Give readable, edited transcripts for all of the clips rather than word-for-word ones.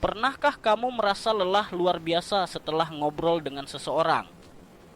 Pernahkah kamu merasa lelah luar biasa setelah ngobrol dengan seseorang?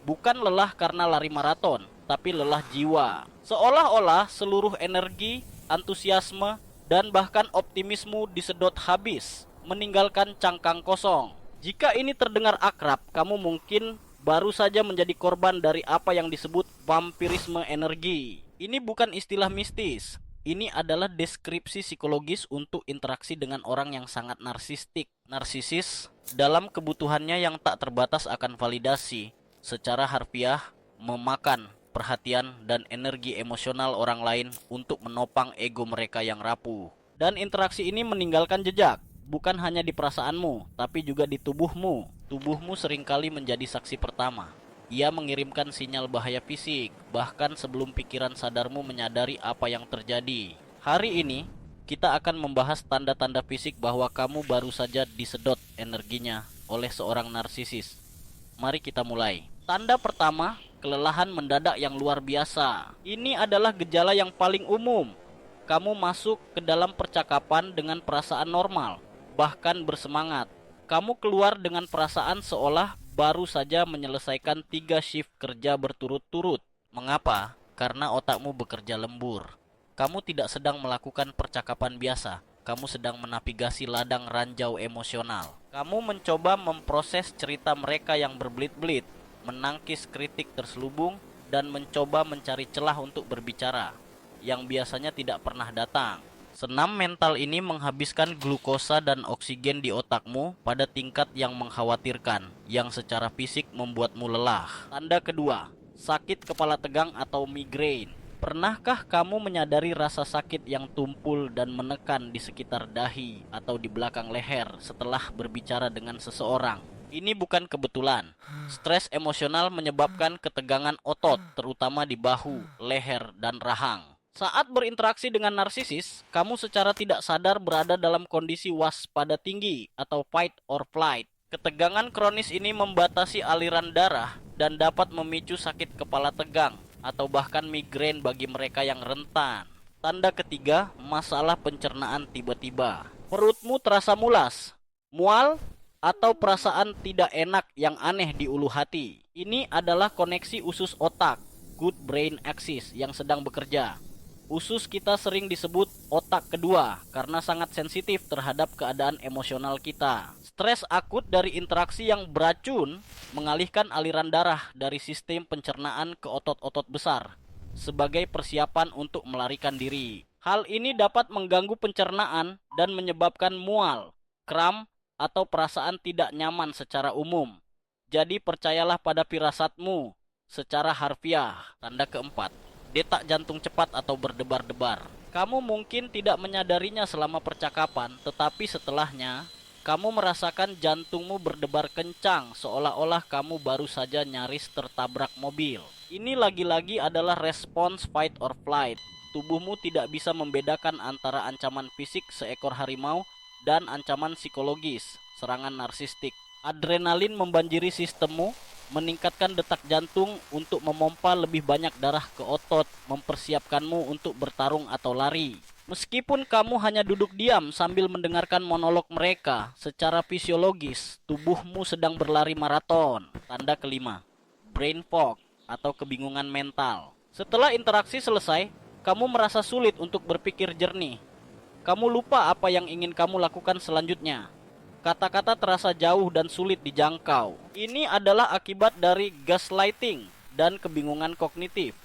Bukan lelah karena lari maraton, tapi lelah jiwa. Seolah-olah seluruh energi, antusiasme, dan bahkan optimismu disedot habis, meninggalkan cangkang kosong. Jika ini terdengar akrab, kamu mungkin baru saja menjadi korban dari apa yang disebut vampirisme energi. Ini bukan istilah mistis. Ini adalah deskripsi psikologis untuk interaksi dengan orang yang sangat narsistik. Narsisis dalam kebutuhannya yang tak terbatas akan validasi, secara harfiah memakan perhatian dan energi emosional orang lain untuk menopang ego mereka yang rapuh. Dan interaksi ini meninggalkan jejak, bukan hanya di perasaanmu, tapi juga di tubuhmu. Tubuhmu seringkali menjadi saksi pertama. Ia mengirimkan sinyal bahaya fisik, bahkan sebelum pikiran sadarmu menyadari apa yang terjadi. Hari ini, kita akan membahas tanda-tanda fisik bahwa kamu baru saja disedot energinya oleh seorang narsisis. Mari kita mulai. Tanda pertama, kelelahan mendadak yang luar biasa. Ini adalah gejala yang paling umum. Kamu masuk ke dalam percakapan dengan perasaan normal, bahkan bersemangat. Kamu keluar dengan perasaan seolah baru saja menyelesaikan 3 shift kerja berturut-turut. Mengapa? Karena otakmu bekerja lembur. Kamu tidak sedang melakukan percakapan biasa. Kamu sedang menavigasi ladang ranjau emosional. Kamu mencoba memproses cerita mereka yang berbelit-belit, menangkis kritik terselubung, dan mencoba mencari celah untuk berbicara, yang biasanya tidak pernah datang. Senam mental ini menghabiskan glukosa dan oksigen di otakmu pada tingkat yang mengkhawatirkan, yang secara fisik membuatmu lelah. Tanda kedua, sakit kepala tegang atau migrain. Pernahkah kamu menyadari rasa sakit yang tumpul dan menekan di sekitar dahi atau di belakang leher setelah berbicara dengan seseorang? Ini bukan kebetulan. Stres emosional menyebabkan ketegangan otot, terutama di bahu, leher, dan rahang. Saat berinteraksi dengan narsisis, kamu secara tidak sadar berada dalam kondisi waspada tinggi atau fight or flight. Ketegangan kronis ini membatasi aliran darah dan dapat memicu sakit kepala tegang atau bahkan migrain bagi mereka yang rentan. Tanda ketiga, masalah pencernaan tiba-tiba. Perutmu terasa mulas, mual, atau perasaan tidak enak yang aneh di ulu hati. Ini adalah koneksi usus otak, good brain axis, yang sedang bekerja. Usus kita sering disebut otak kedua karena sangat sensitif terhadap keadaan emosional kita. Stres akut dari interaksi yang beracun mengalihkan aliran darah dari sistem pencernaan ke otot-otot besar sebagai persiapan untuk melarikan diri. Hal ini dapat mengganggu pencernaan dan menyebabkan mual, kram, atau perasaan tidak nyaman secara umum. Jadi percayalah pada firasatmu secara harfiah. Tanda keempat, detak jantung cepat atau berdebar-debar. Kamu mungkin tidak menyadarinya selama percakapan, tetapi setelahnya, kamu merasakan jantungmu berdebar kencang seolah-olah kamu baru saja nyaris tertabrak mobil. Ini lagi-lagi adalah respons fight or flight. Tubuhmu tidak bisa membedakan antara ancaman fisik seekor harimau dan ancaman psikologis, serangan narsistik. Adrenalin membanjiri sistemmu, meningkatkan detak jantung untuk memompa lebih banyak darah ke otot, mempersiapkanmu untuk bertarung atau lari. Meskipun kamu hanya duduk diam sambil mendengarkan monolog mereka, secara fisiologis, tubuhmu sedang berlari maraton. Tanda kelima, brain fog atau kebingungan mental. Setelah interaksi selesai, kamu merasa sulit untuk berpikir jernih. Kamu lupa apa yang ingin kamu lakukan selanjutnya. Kata-kata terasa jauh dan sulit dijangkau. Ini adalah akibat dari gaslighting dan kebingungan kognitif.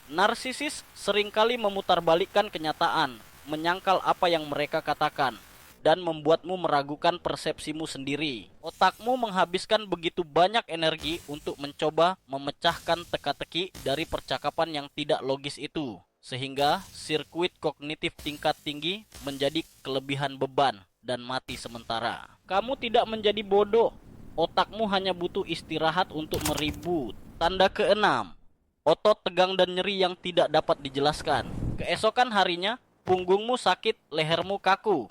Narsisis seringkali memutarbalikkan kenyataan, menyangkal apa yang mereka katakan, dan membuatmu meragukan persepsimu sendiri. Otakmu menghabiskan begitu banyak energi untuk mencoba memecahkan teka-teki dari percakapan yang tidak logis itu, sehingga sirkuit kognitif tingkat tinggi menjadi kelebihan beban dan mati sementara. Kamu tidak menjadi bodoh. Otakmu hanya butuh istirahat untuk meribut. Tanda keenam, otot tegang dan nyeri yang tidak dapat dijelaskan. Keesokan harinya, punggungmu sakit, lehermu kaku.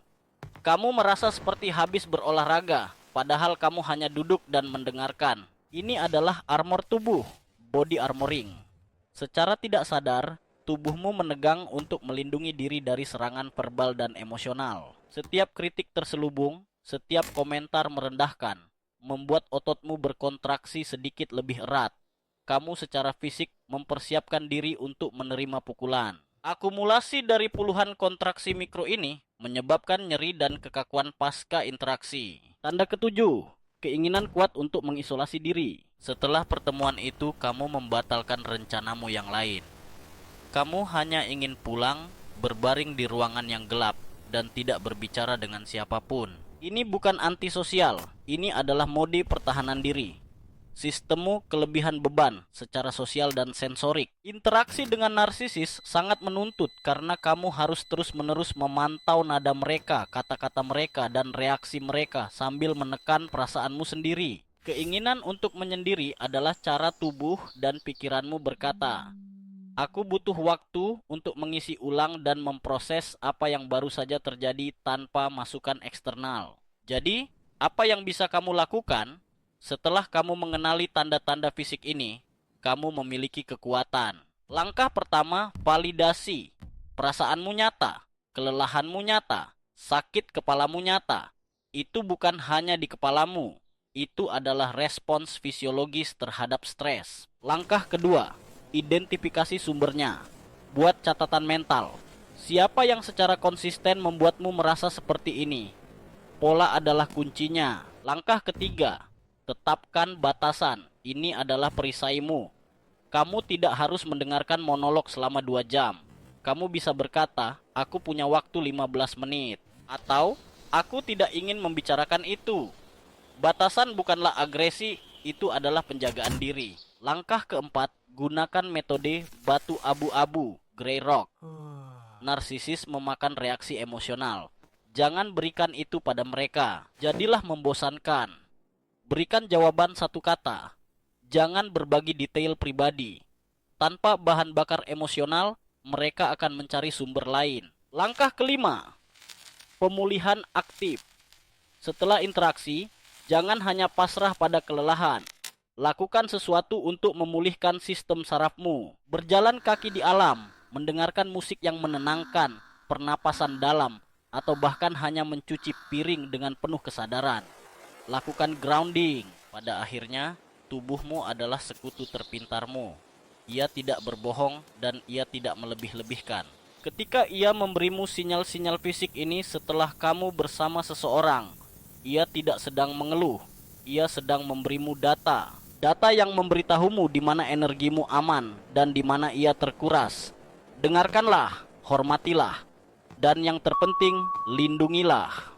Kamu merasa seperti habis berolahraga, padahal kamu hanya duduk dan mendengarkan. Ini adalah armor tubuh, body armoring. Secara tidak sadar, tubuhmu menegang untuk melindungi diri dari serangan verbal dan emosional. Setiap kritik terselubung, Setiap komentar merendahkan, membuat ototmu berkontraksi sedikit lebih erat. Kamu secara fisik mempersiapkan diri untuk menerima pukulan. Akumulasi dari puluhan kontraksi mikro ini menyebabkan nyeri dan kekakuan pasca interaksi. Tanda ketujuh, keinginan kuat untuk mengisolasi diri. Setelah pertemuan itu, kamu membatalkan rencanamu yang lain. Kamu hanya ingin pulang, berbaring di ruangan yang gelap, dan tidak berbicara dengan siapapun. Ini bukan antisosial, ini adalah mode pertahanan diri. Sistemmu kelebihan beban secara sosial dan sensorik. Interaksi dengan narsisis sangat menuntut karena kamu harus terus-menerus memantau nada mereka, kata-kata mereka, dan reaksi mereka sambil menekan perasaanmu sendiri. Keinginan untuk menyendiri adalah cara tubuh dan pikiranmu berkata, "Aku butuh waktu untuk mengisi ulang dan memproses apa yang baru saja terjadi tanpa masukan eksternal." Jadi, apa yang bisa kamu lakukan? Setelah kamu mengenali tanda-tanda fisik ini, kamu memiliki kekuatan. Langkah pertama, validasi. Perasaanmu nyata, kelelahanmu nyata, sakit kepalamu nyata. Itu bukan hanya di kepalamu, itu adalah respons fisiologis terhadap stres. Langkah kedua, identifikasi sumbernya. Buat catatan mental. Siapa yang secara konsisten membuatmu merasa seperti ini? Pola adalah kuncinya. Langkah ketiga, tetapkan batasan. Ini adalah perisaimu. Kamu tidak harus mendengarkan monolog selama 2 jam. Kamu bisa berkata, "Aku punya waktu 15 menit." Atau, "Aku tidak ingin membicarakan itu." Batasan bukanlah agresi, itu adalah penjagaan diri. Langkah keempat, gunakan metode batu abu-abu, Grey Rock. Narsisis memakan reaksi emosional. Jangan berikan itu pada mereka. Jadilah membosankan. Berikan jawaban satu kata. Jangan berbagi detail pribadi. Tanpa bahan bakar emosional, mereka akan mencari sumber lain. Langkah kelima, pemulihan aktif. Setelah interaksi, jangan hanya pasrah pada kelelahan. Lakukan sesuatu untuk memulihkan sistem sarafmu. Berjalan kaki di alam, mendengarkan musik yang menenangkan, pernapasan dalam, atau bahkan hanya mencuci piring dengan penuh kesadaran. Lakukan grounding. Pada akhirnya, tubuhmu adalah sekutu terpintarmu. Ia tidak berbohong dan ia tidak melebih-lebihkan. Ketika ia memberimu sinyal-sinyal fisik ini setelah kamu bersama seseorang, ia tidak sedang mengeluh. Ia sedang memberimu data. Data yang memberitahumu di mana energimu aman dan di mana ia terkuras. Dengarkanlah, hormatilah, dan yang terpenting, lindungilah.